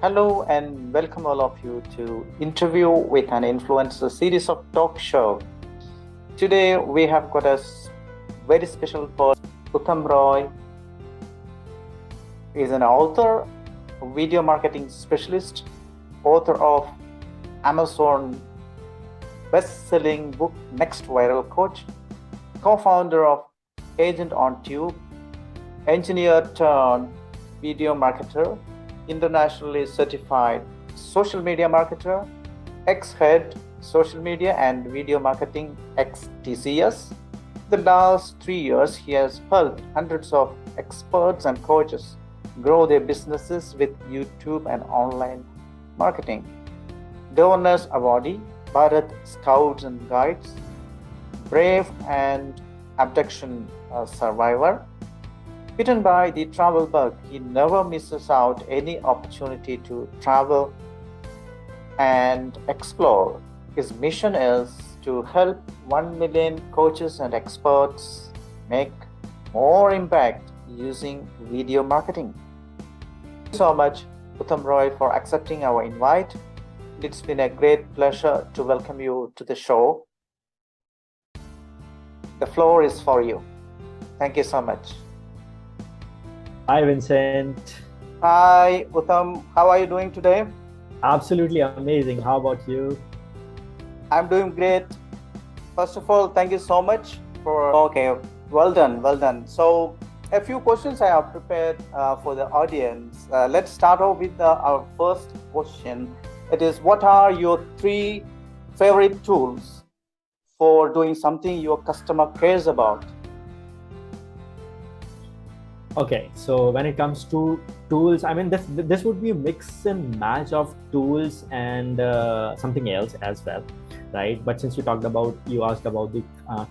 Hello and welcome all of you to Interview with an Influencer series of talk show. Today we have got a very special person, Uttam Roy. He is an author, a video marketing specialist, author of Amazon best-selling book Next Viral Coach, co-founder of Agent on Tube, engineer turned video marketer, internationally certified social media marketer, ex-head social media and video marketing ex-TCS. The last 3 years, he has helped hundreds of experts and coaches grow their businesses with YouTube and online marketing. Governors Awardee, Bharat Scouts and Guides, brave and abduction survivor. Bitten by the travel bug, he never misses out any opportunity to travel and explore. His mission is to help 1 million coaches and experts make more impact using video marketing. Thank you so much, Uttam Roy, for accepting our invite. It's been a great pleasure to welcome you to the show. The floor is for you. Thank you so much. Hi, Vincent. Hi, Uttam. How are you doing today? Absolutely amazing. How about you? I'm doing great. First of all, thank you so much for. Okay, well done. So, a few questions I have prepared for the audience. Let's start off with our first question. It is, what are your 3 favorite tools for doing something your customer cares about? Okay, so when it comes to tools, I mean, this would be a mix and match of tools and something else as well, right? But since you asked about the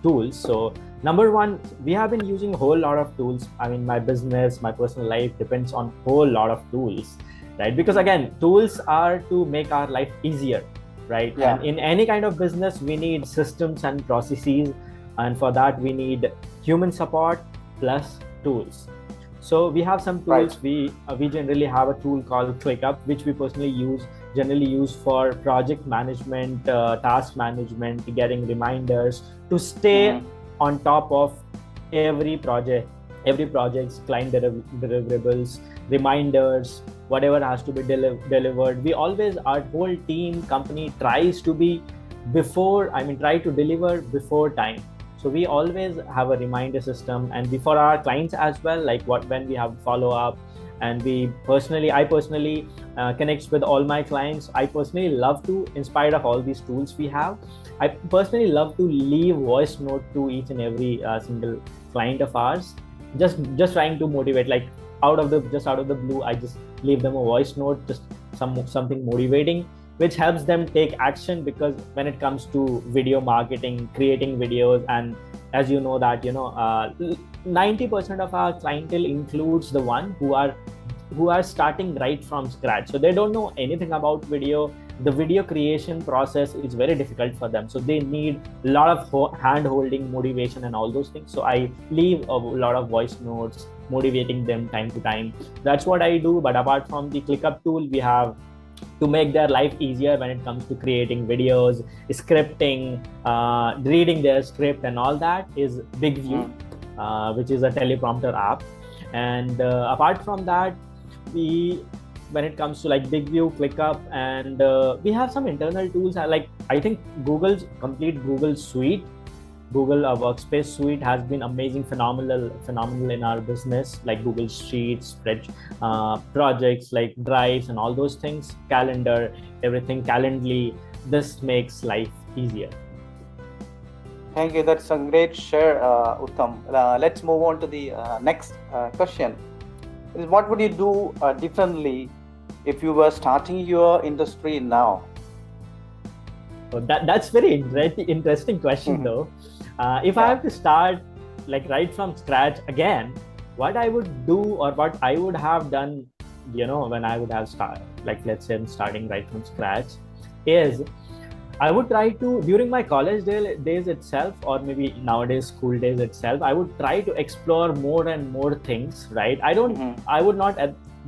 tools. So number one, we have been using a whole lot of tools. I mean, my business, my personal life depends on a whole lot of tools, right? Because again, tools are to make our life easier, right? Yeah. And in any kind of business, we need systems and processes. And for that, we need human support plus tools. So we have some tools. Right. We generally have a tool called ClickUp, which we generally use for project management, task management, getting reminders to stay on top of every project's client deliverables, reminders, whatever has to be delivered. We always, our whole team, company tries to try to deliver before time. So we always have a reminder system, and for our clients as well, like when we have follow up, and I personally connect with all my clients. I personally love to, in spite of all these tools we have, I personally love to leave voice note to each and every single client of ours, just trying to motivate, like out of the blue, I just leave them a voice note, just something motivating, which helps them take action. Because when it comes to video marketing, creating videos, and as you know that 90% of our clientele includes the one who are starting right from scratch, so they don't know anything about video. The video creation process is very difficult for them, so they need a lot of hand holding, motivation, and all those things. So I leave a lot of voice notes motivating them time to time. That's what I do. But apart from the ClickUp tool, we have, to make their life easier when it comes to creating videos, scripting, reading their script, and all that, is BigView, which is a teleprompter app. And apart from that, when it comes to like BigView, ClickUp, and we have some internal tools, like I think Google's complete Google suite, Google Workspace suite has been amazing, phenomenal in our business, like Google Sheets, projects like Drives and all those things, calendar, everything, Calendly. This makes life easier. Thank you. That's a great share, Uttam. Let's move on to the next question. What would you do differently if you were starting your industry now? So that's very interesting question, though. If I have to start like right from scratch again, what I would do, or what I would have done, when I would have started, like let's say I'm starting right from scratch, is I would try to, during my college days itself, or maybe nowadays school days itself, I would try to explore more and more things, right? I would not,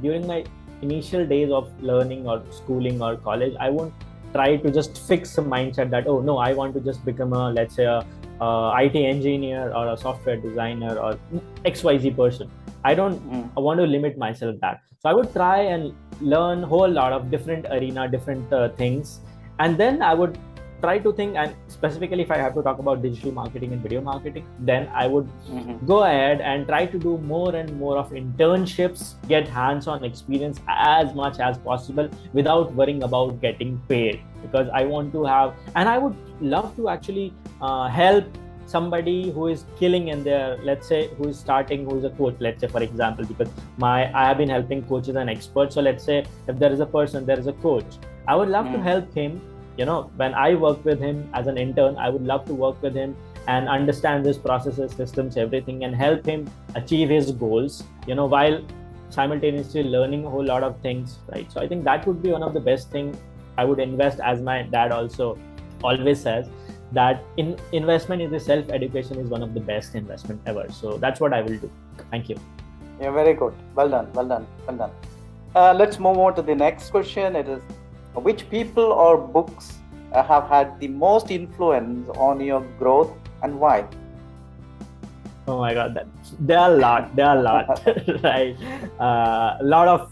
during my initial days of learning or schooling or college, I won't try to just fix a mindset that, oh no, I want to just become a, let's say, a IT engineer or a software designer or XYZ person. I don't I want to limit myself that. So I would try and learn whole lot of different arena, different things, and then I would try to think, and specifically if I have to talk about digital marketing and video marketing, then I would go ahead and try to do more and more of internships, get hands-on experience as much as possible without worrying about getting paid, because I want to have, and I would love to actually help somebody who is killing in their, let's say, who is starting, who is a coach, let's say, for example, because I have been helping coaches and experts. So let's say if there is a person, there is a coach, I would love to help him. When I work with him as an intern, I would love to work with him and understand his processes, systems, everything, and help him achieve his goals, while simultaneously learning a whole lot of things, right? So I think that would be one of the best things I would invest, as my dad also always says, that investment in the self-education is one of the best investment ever. So that's what I will do. Thank you. Yeah, very good. Well done. Let's move on to the next question. It is, which people or books have had the most influence on your growth and why? Oh my God, there are a lot, right? A lot of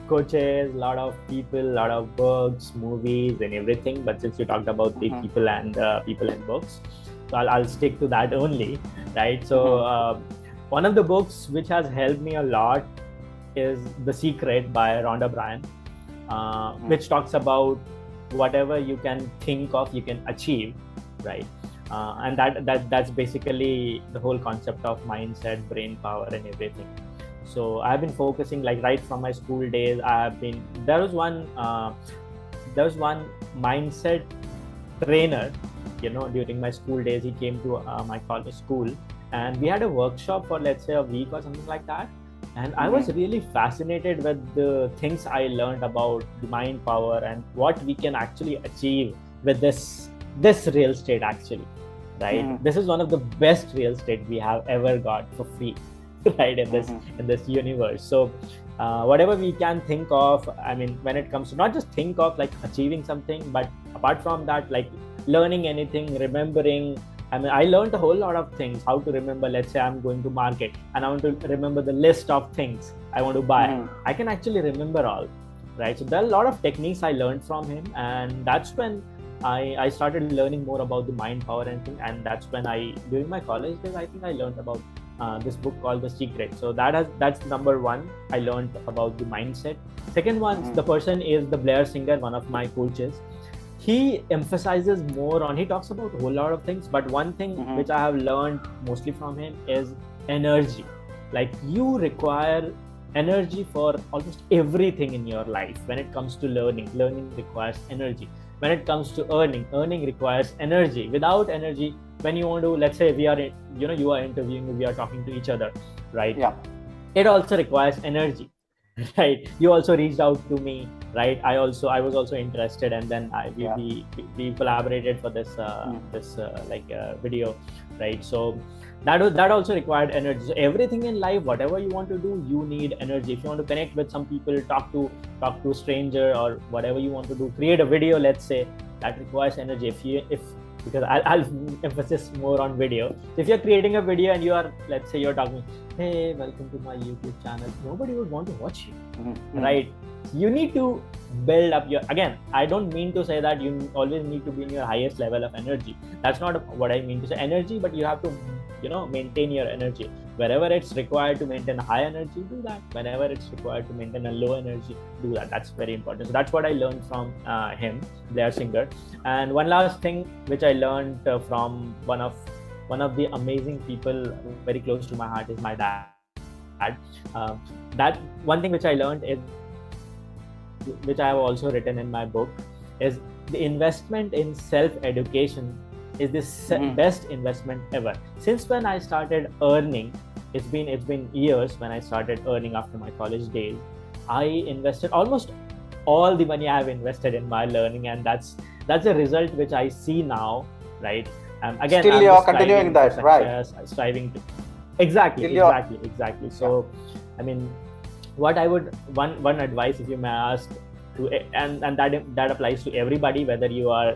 coaches, a lot of people, a lot of books, movies, and everything. But since you talked about the people and books, so I'll stick to that only, right? So one of the books which has helped me a lot is The Secret by Rhonda Byrne, which talks about whatever you can think of, you can achieve, right? And that's basically the whole concept of mindset, brain power, and everything. So I've been focusing, like, right from my school days. There was one mindset trainer, during my school days. He came to my college school, and we had a workshop for, let's say, a week or something like that. And I was really fascinated with the things I learned about the mind power and what we can actually achieve with this real estate, actually, right? This is one of the best real estate we have ever got for free, right, in this universe. So whatever we can think of, I mean, when it comes to not just think of like achieving something, but apart from that, like learning anything, remembering. I mean, I learned a whole lot of things, how to remember. Let's say I'm going to market and I want to remember the list of things I want to buy. I can actually remember all, right? So there are a lot of techniques I learned from him, and that's when I started learning more about the mind power and thing. And that's when during my college days, I think I learned about this book called The Secret. So that's number one. I learned about the mindset. Second one, the person is the Blair Singer, one of my coaches. He emphasizes more on, he talks about a whole lot of things, but one thing which I have learned mostly from him is energy. Like, you require energy for almost everything in your life. When it comes to learning requires energy. When it comes to earning requires energy. Without energy, when you want to, let's say you are interviewing, we are talking to each other, right? Yeah. It also requires energy. Right, you also reached out to me, right? I was also interested, and then we collaborated for this video, right? So that also required energy. So everything in life, whatever you want to do, you need energy. If you want to connect with some people, talk to a stranger, or whatever you want to do, create a video, let's say, that requires energy. Because I'll emphasize more on video. So if you're creating a video and let's say you're talking, hey, welcome to my YouTube channel, nobody would want to watch you, right? You need to build up again, I don't mean to say that you always need to be in your highest level of energy. That's not what I mean to say energy, but you have to, maintain your energy. Wherever it's required to maintain a high energy, do that. Whenever it's required to maintain a low energy, do that. That's very important. So that's what I learned from him, Blair Singer. And one last thing which I learned from one of the amazing people very close to my heart is my dad. That one thing which I learned is, which I have also written in my book, is the investment in self-education is the best investment ever. Since when I started earning, it's been years when I started earning after my college days, I invested almost all the money I have invested in my learning, and that's a result which I see now, right? Again, still you're continuing that, right? Striving to exactly. So, I mean, what I would one advice, if you may ask, to and that applies to everybody, whether you are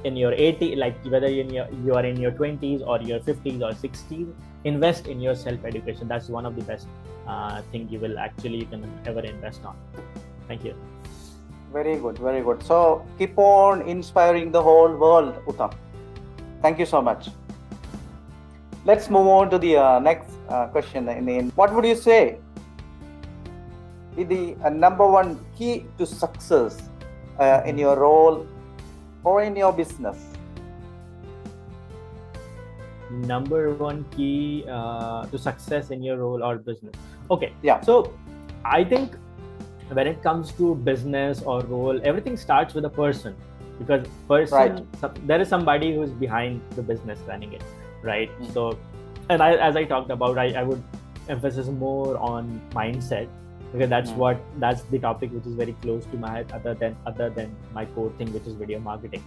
in your 80, like whether you are in your 20s or your 50s or 60s, invest in your self education. That's one of the best thing you can ever invest on. Thank you. Very good, very good. So keep on inspiring the whole world, Uttam. Thank you so much. Let's move on to the next question. What would you say is the number one key to success in your role or in your business? Number one key to success in your role or business. Okay. Yeah. So I think when it comes to business or role, everything starts with a person, because there is somebody who's behind the business running it, right? Mm-hmm. So, and as I talked about, I would emphasize more on mindset, because that's the topic which is very close to my head, other than my core thing, which is video marketing.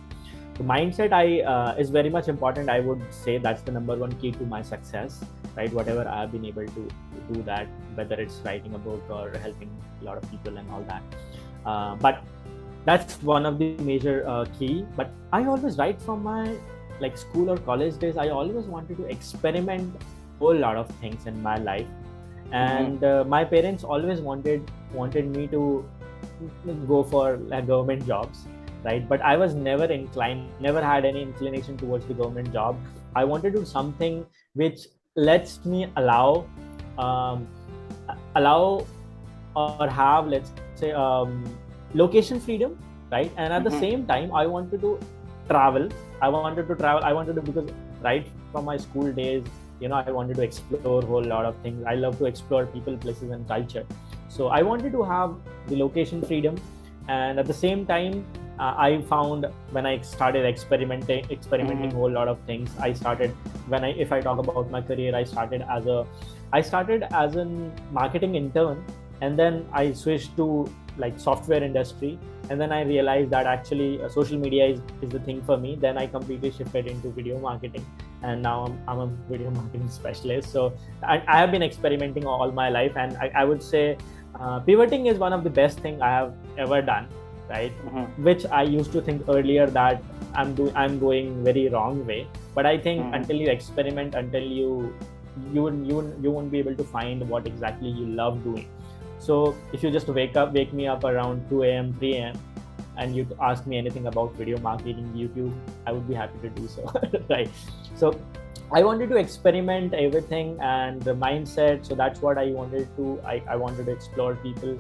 So mindset is very much important. I would say that's the number one key to my success, right? Whatever I have been able to do that, whether it's writing a book or helping a lot of people and all that. But that's one of the major key. But I always, right from my school or college days, I always wanted to experiment a whole lot of things in my life. And my parents always wanted me to go for government jobs, right? But I was never had any inclination towards the government job. I wanted to do something which lets me allow or have, let's say, location freedom, right? And at the same time, I wanted to travel. Because right from my school days, I wanted to explore a whole lot of things. I love to explore people, places, and culture. So I wanted to have the location freedom, and at the same time, I found when I started experimenting a whole lot of things. If I talk about my career, I started as a marketing intern, and then I switched to software industry, and then I realized that actually social media is the thing for me. Then I completely shifted into video marketing, and now I'm a video marketing specialist. So I have been experimenting all my life, and I would say pivoting is one of the best things I have ever done, right? Which I used to think earlier that I'm going very wrong way, but I think until you experiment, until you won't be able to find what exactly you love doing. So if you just wake me up around 2 a.m., 3 a.m., and you ask me anything about video marketing, YouTube, I would be happy to do so, right? So I wanted to experiment everything and the mindset. So that's what I wanted to. I wanted to explore people.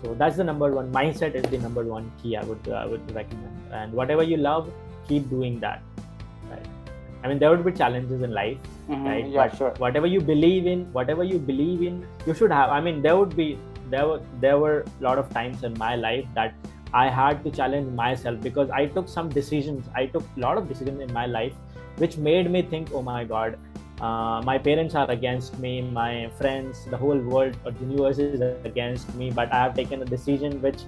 So that's the number one. Mindset is the number one key I would recommend. And whatever you love, keep doing that, right? I mean, there would be challenges in life, right? Yeah, but sure. Whatever you believe in, you should have. I mean, there were a lot of times in my life that I had to challenge myself, because I took a lot of decisions in my life, which made me think, oh my God, my parents are against me, my friends, the whole world or the universe is against me, but I have taken a decision which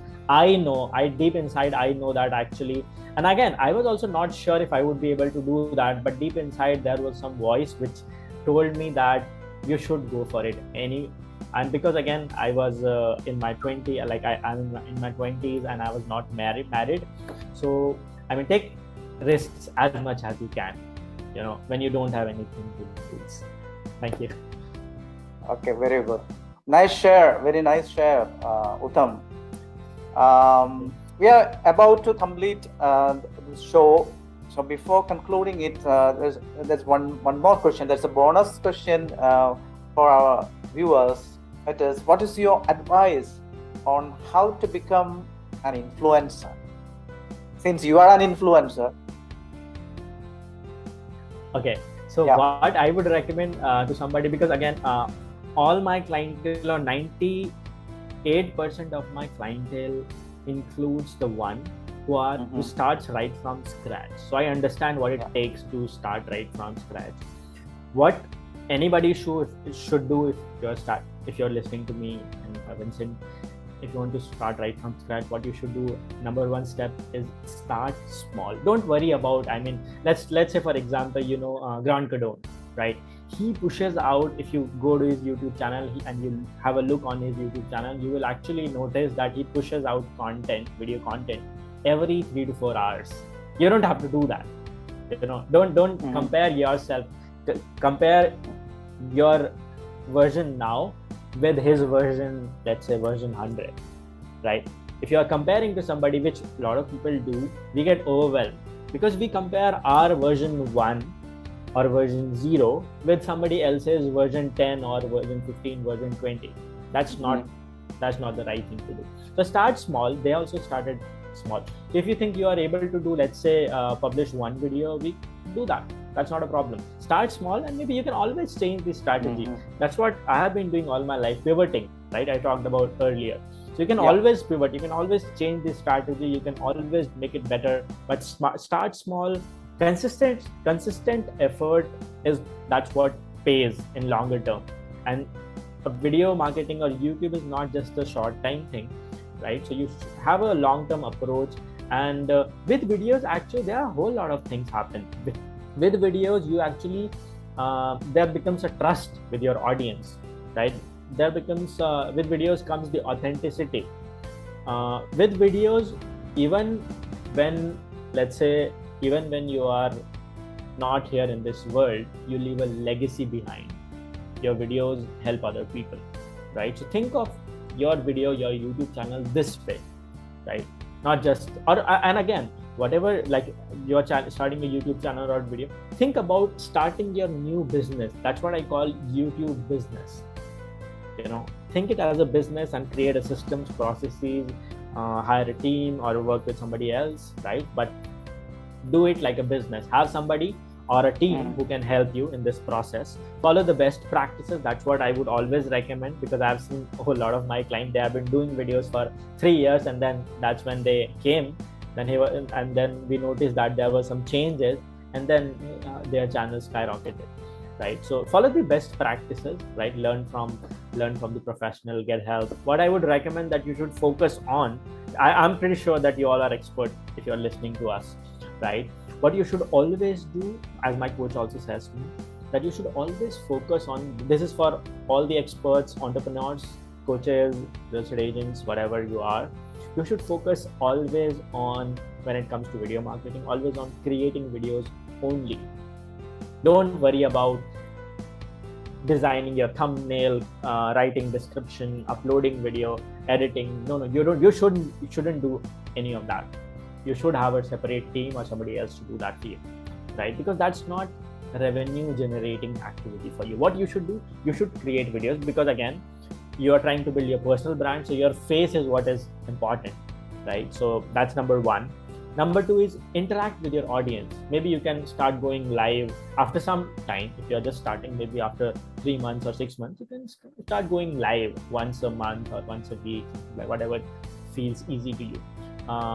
deep inside I know that actually. And again, I was also not sure if I would be able to do that, but deep inside there was some voice which told me that you should go for it. And because again, I was in my 20s, I'm in my 20s, and I was not married. So I mean, take risks as much as you can, when you don't have anything to lose. Thank you. Okay, very good. Nice share, very nice share, Uttam. We are about to complete the show. So before concluding it, there's one more question. There's a bonus question for our viewers. It is, what is your advice on how to become an influencer? Since you are an influencer. Okay, so what I would recommend to somebody, because again, all my clientele, or 98% of my clientele, includes the one who starts right from scratch. So I understand what it takes to start right from scratch. What anybody should do if you're listening to me, and Vincent, if you want to start right from scratch, what you should do, number one step is start small. Don't worry about, let's say for example, Grant Cardone, right? he pushes out. If you go to his YouTube channel and you have a look on his YouTube channel, you will actually notice that he pushes out content, video content, every 3 to 4 hours. You don't have to do that. Don't compare yourself. Compare your version now with his version, let's say version 100, right? If you are comparing to somebody, which a lot of people do, we get overwhelmed because we compare our version 1 or version 0 with somebody else's version 10 or version 15, version 20. That's not the right thing to do. So start small. They also started small. If you think you are able to do, let's say, publish 1 video a week, do that. That's not a problem. Start small, and maybe you can always change the strategy. That's what I have been doing all my life, pivoting, right? I talked about earlier. So you can always pivot. You can always change the strategy. You can always make it better, but start small. Consistent effort that's what pays in longer term. And video marketing or YouTube is not just a short time thing, right? So you have a long-term approach, and with videos, actually there are a whole lot of things happen with videos. You actually there becomes a trust with your audience, right? There becomes with videos comes the authenticity. With videos, even when, let's say, even when you are not here in this world, you leave a legacy behind. Your videos help other people, right? So think of your video, your YouTube channel this way, right? Not just, and again, whatever, like you're starting a YouTube channel or video, think about starting your new business. That's what I call YouTube business. Think it as a business and create a systems, processes, hire a team or work with somebody else, right? But do it like a business. Have somebody or a team who can help you in this process. Follow the best practices. That's what I would always recommend, because I've seen a whole lot of my clients, they have been doing videos for 3 years, and then that's when they came. And then we noticed that there were some changes, and then their channel skyrocketed, right? So follow the best practices, right? Learn from the professional, get help. What I would recommend that you should focus on, I'm pretty sure that you all are expert if you're listening to us, right? What you should always do, as my coach also says to me, that you should always focus on, this is for all the experts, entrepreneurs, coaches, real estate agents, whatever you are, you should focus always on, when it comes to video marketing, always on creating videos only. Don't worry about designing your thumbnail, writing description, uploading video, editing. No, you shouldn't do any of that. You should have a separate team or somebody else to do that for you, right? Because that's not revenue generating activity for you. What you should do, you should create videos, because again, you are trying to build your personal brand, so your face is what is important, right? So that's number 1. Number 2 is interact with your audience. Maybe you can start going live after some time. If you're just starting, maybe after 3 months or 6 months, you can start going live once a month or once a week, like whatever feels easy to you.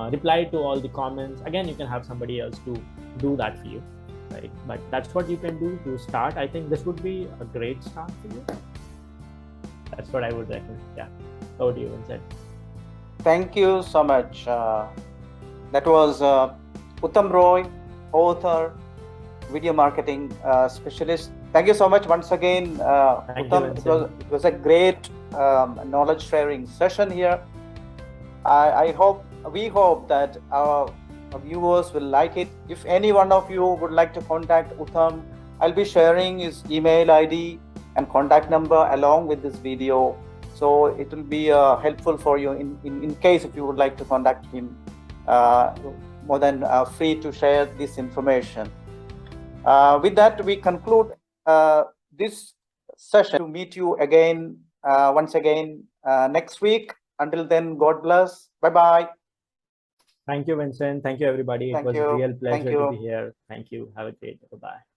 Reply to all the comments. Again, you can have somebody else to do that for you, right? But that's what you can do to start. I think this would be a great start for you. That's what I would recommend. Yeah. Over to you, Vincent. Thank you so much. That was Uttam Roy, author, video marketing specialist. Thank you so much once again, Uttam. It was a great knowledge sharing session here. We hope that our viewers will like it. If any one of you would like to contact Uttam, I'll be sharing his email ID and contact number along with this video. So it will be helpful for you in case if you would like to contact him. More than free to share this information. With that, we conclude this session. To meet you again, once again, next week. Until then, God bless. Bye-bye. Thank you, Vincent. Thank you, everybody. It was a real pleasure to be here. Thank you. Have a great day. Bye-bye.